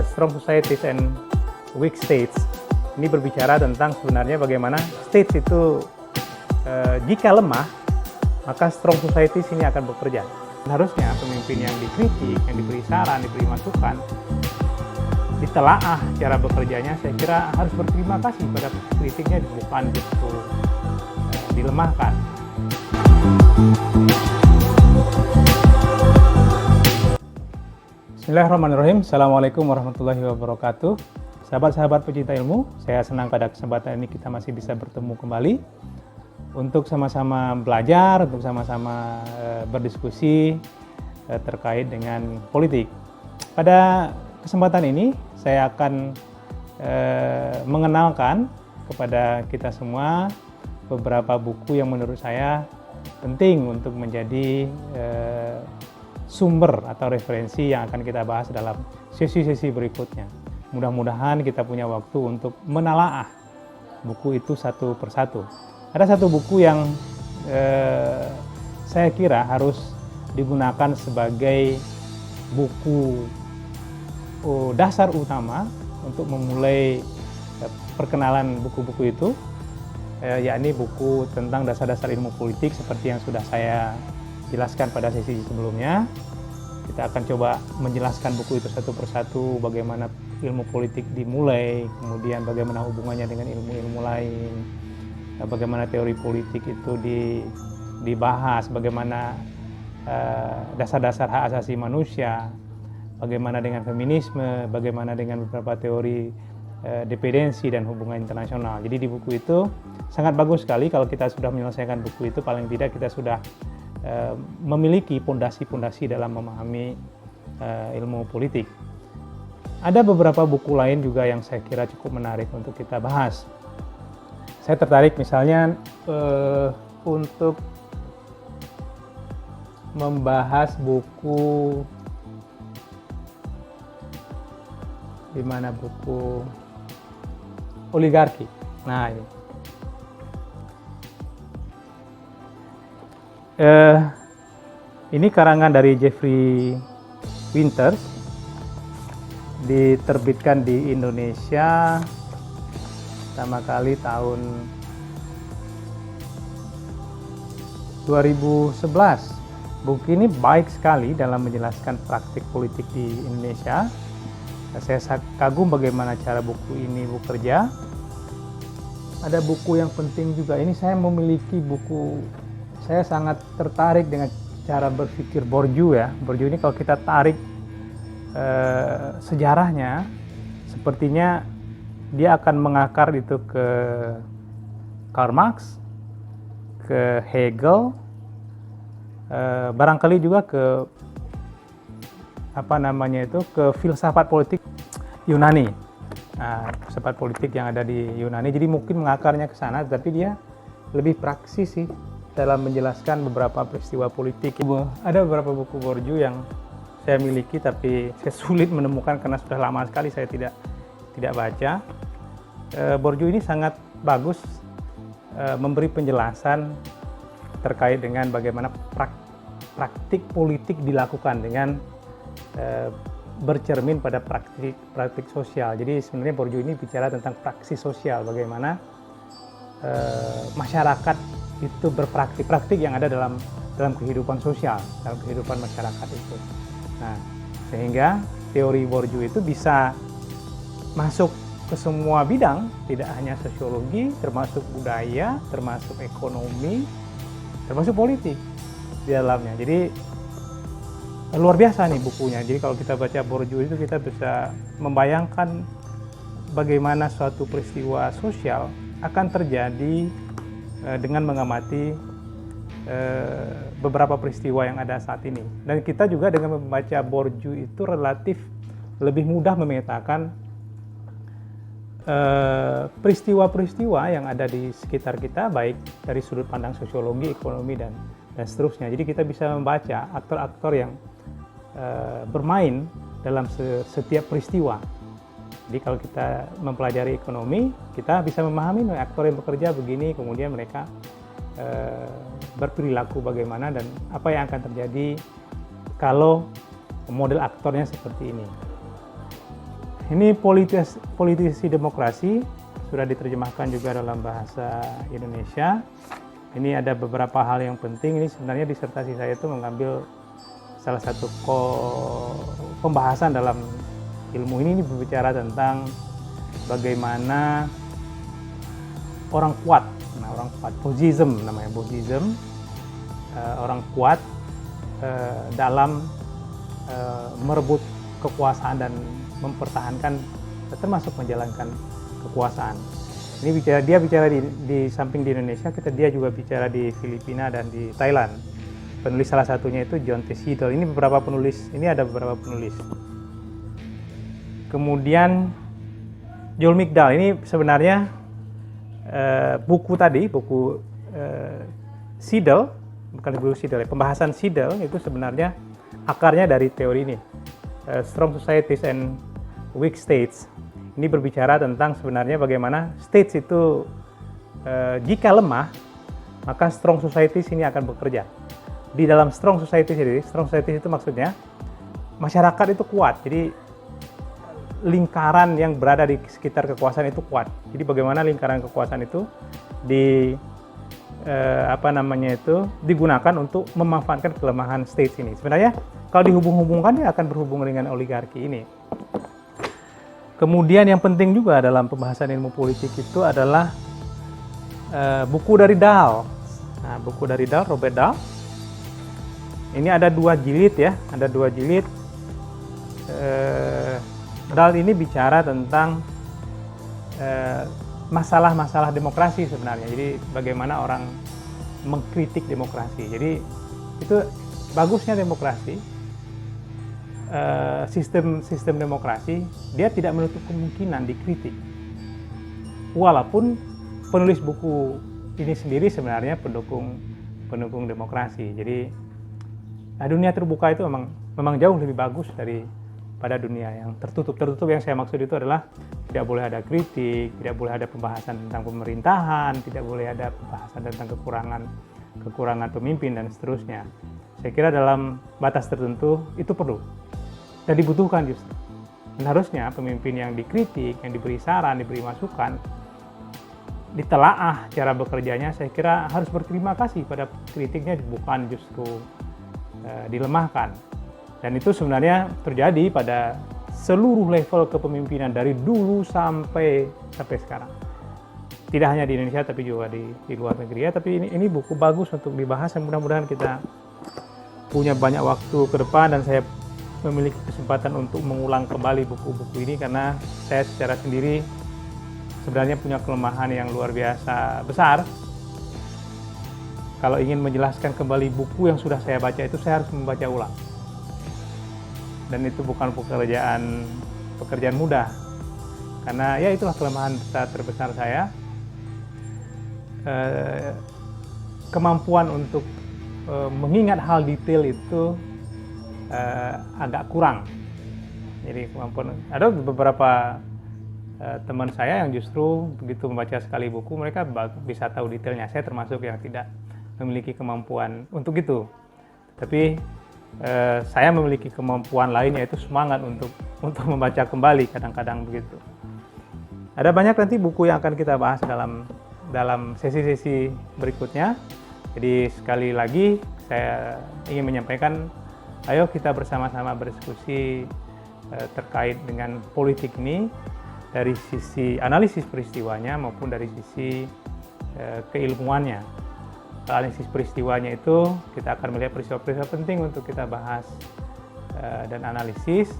Strong Societies and Weak States ini berbicara tentang sebenarnya bagaimana states itu jika lemah, maka strong societies ini akan bekerja. Harusnya pemimpin yang dikritik, yang diberi saran, diberi masukan, ditelaah cara bekerjanya, saya kira harus berterima kasih pada kritiknya, bukan justru dilemahkan. Bismillahirrahmanirrahim. Assalamualaikum warahmatullahi wabarakatuh. Sahabat-sahabat pecinta ilmu, saya senang pada kesempatan ini kita masih bisa bertemu kembali untuk sama-sama belajar, untuk sama-sama berdiskusi terkait dengan politik. Pada kesempatan ini saya akan mengenalkan kepada kita semua beberapa buku yang menurut saya penting untuk menjadi sumber atau referensi yang akan kita bahas dalam sesi-sesi berikutnya. Mudah-mudahan kita punya waktu untuk menalaah buku itu satu persatu. Ada satu buku yang saya kira harus digunakan sebagai buku dasar utama untuk memulai perkenalan buku-buku itu, yakni buku tentang dasar-dasar ilmu politik seperti yang sudah saya jelaskan pada sesi sebelumnya. Kita akan coba menjelaskan buku itu satu persatu, bagaimana ilmu politik dimulai, kemudian bagaimana hubungannya dengan ilmu-ilmu lain, bagaimana teori politik itu dibahas, bagaimana dasar-dasar hak asasi manusia, bagaimana dengan feminisme, bagaimana dengan beberapa teori dependensi dan hubungan internasional. Jadi di buku itu sangat bagus sekali kalau kita sudah menyelesaikan buku itu, paling tidak kita sudah memiliki pondasi-pondasi dalam memahami ilmu politik. Ada beberapa buku lain juga yang saya kira cukup menarik untuk kita bahas. Saya tertarik misalnya untuk membahas buku di mana buku oligarki. Nah, ini karangan dari Jeffrey Winters, diterbitkan di Indonesia pertama kali tahun 2011. Buku ini baik sekali dalam menjelaskan praktik politik di Indonesia. Saya kagum bagaimana cara buku ini bekerja. Ada buku yang penting juga, ini saya memiliki buku, saya sangat tertarik dengan cara berpikir Bourdieu ya. Bourdieu ini kalau kita tarik sejarahnya, sepertinya dia akan mengakar itu ke Karl Marx, ke Hegel, barangkali juga ke ke filsafat politik Yunani. Nah, filsafat politik yang ada di Yunani, jadi mungkin mengakarnya ke sana, tapi dia lebih praksis sih dalam menjelaskan beberapa peristiwa politik. Ada beberapa buku Bourdieu yang saya miliki, tapi saya sulit menemukan karena sudah lama sekali saya tidak baca. Bourdieu ini sangat bagus memberi penjelasan terkait dengan bagaimana praktik politik dilakukan dengan bercermin pada praktik sosial. Jadi sebenarnya Bourdieu ini bicara tentang praksi sosial, bagaimana masyarakat itu berpraktik yang ada dalam kehidupan sosial, dalam kehidupan masyarakat itu. Nah, sehingga teori Bourdieu itu bisa masuk ke semua bidang, tidak hanya sosiologi, termasuk budaya, termasuk ekonomi, termasuk politik di dalamnya. Jadi luar biasa nih bukunya. Jadi kalau kita baca Bourdieu itu kita bisa membayangkan bagaimana suatu peristiwa sosial akan terjadi dengan mengamati beberapa peristiwa yang ada saat ini. Dan kita juga dengan membaca Bourdieu itu relatif lebih mudah memetakan peristiwa-peristiwa yang ada di sekitar kita, baik dari sudut pandang sosiologi, ekonomi, dan seterusnya. Jadi kita bisa membaca aktor-aktor yang bermain dalam setiap peristiwa. Jadi kalau kita mempelajari ekonomi, kita bisa memahami aktor yang bekerja begini, kemudian mereka berperilaku bagaimana dan apa yang akan terjadi kalau model aktornya seperti ini. Ini politisi demokrasi, sudah diterjemahkan juga dalam bahasa Indonesia. Ini ada beberapa hal yang penting. Ini sebenarnya disertasi saya itu mengambil salah satu pembahasan dalam ilmu ini berbicara tentang bagaimana orang kuat. Nah, orang kuat, Bozyzm namanya, Bozyzm, orang kuat dalam merebut kekuasaan dan mempertahankan, termasuk menjalankan kekuasaan. Ini dia bicara di samping di Indonesia, dia juga bicara di Filipina dan di Thailand. Penulis salah satunya itu John T. Seidel. Ini beberapa penulis, ini ada beberapa penulis. Kemudian Joel McDowell, ini sebenarnya buku Seidel, bukan buku Seidel, pembahasan Seidel itu sebenarnya akarnya dari teori ini, Strong Societies and Weak States. Ini berbicara tentang sebenarnya bagaimana states itu jika lemah, maka strong societies ini akan bekerja. Di dalam strong societies itu maksudnya masyarakat itu kuat. Jadi lingkaran yang berada di sekitar kekuasaan itu kuat. Jadi bagaimana lingkaran kekuasaan itu digunakan untuk memanfaatkan kelemahan states ini. Sebenarnya kalau dihubung-hubungkan dia akan berhubung dengan oligarki ini. Kemudian yang penting juga dalam pembahasan ilmu politik itu adalah buku dari Dahl. Nah, buku dari Dahl, Robert Dahl. Ini ada 2 jilid ya, ada 2 jilid. Dahl ini bicara tentang masalah-masalah demokrasi sebenarnya. Jadi bagaimana orang mengkritik demokrasi. Jadi itu bagusnya demokrasi. Sistem demokrasi, dia tidak menutup kemungkinan dikritik. Walaupun penulis buku ini sendiri sebenarnya pendukung demokrasi. Jadi dunia terbuka itu memang jauh lebih bagus daripada dunia yang tertutup. Tertutup yang saya maksud itu adalah tidak boleh ada kritik, tidak boleh ada pembahasan tentang pemerintahan, tidak boleh ada pembahasan tentang kekurangan pemimpin dan seterusnya. Saya kira dalam batas tertentu itu perlu dan dibutuhkan justru. Dan harusnya pemimpin yang dikritik, yang diberi saran, diberi masukan, ditelaah cara bekerjanya, saya kira harus berterima kasih pada kritiknya, bukan justru dilemahkan. Dan itu sebenarnya terjadi pada seluruh level kepemimpinan dari dulu sampai sekarang. Tidak hanya di Indonesia tapi juga di luar negeri ya. Tapi ini buku bagus untuk dibahas, dan mudah-mudahan kita punya banyak waktu ke depan, dan saya memiliki kesempatan untuk mengulang kembali buku-buku ini karena saya secara sendiri sebenarnya punya kelemahan yang luar biasa besar. Kalau ingin menjelaskan kembali buku yang sudah saya baca itu, saya harus membaca ulang. Dan itu bukan pekerjaan mudah. Karena ya itulah kelemahan terbesar saya. Kemampuan untuk mengingat hal detail itu agak kurang. Jadi kemampuan, ada beberapa teman saya yang justru begitu membaca sekali buku mereka bisa tahu detailnya. Saya termasuk yang tidak memiliki kemampuan untuk itu. Tapi saya memiliki kemampuan lain, yaitu semangat untuk membaca kembali kadang-kadang begitu. Ada banyak nanti buku yang akan kita bahas dalam sesi-sesi berikutnya. Jadi sekali lagi saya ingin menyampaikan, ayo kita bersama-sama berdiskusi terkait dengan politik ini dari sisi analisis peristiwanya maupun dari sisi keilmuannya. Analisis peristiwanya itu kita akan melihat peristiwa-peristiwa penting untuk kita bahas dan analisis,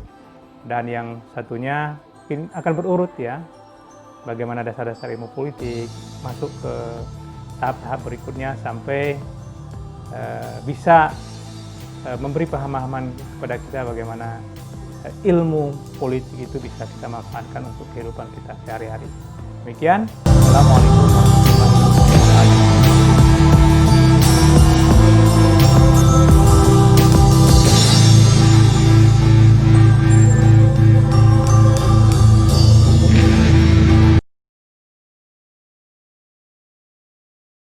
dan yang satunya akan berurut ya, bagaimana dasar-dasar ilmu politik masuk ke tahap-tahap berikutnya sampai bisa memberi pemahaman kepada kita bagaimana ilmu politik itu bisa kita manfaatkan untuk kehidupan kita sehari-hari. Demikian, Assalamualaikum.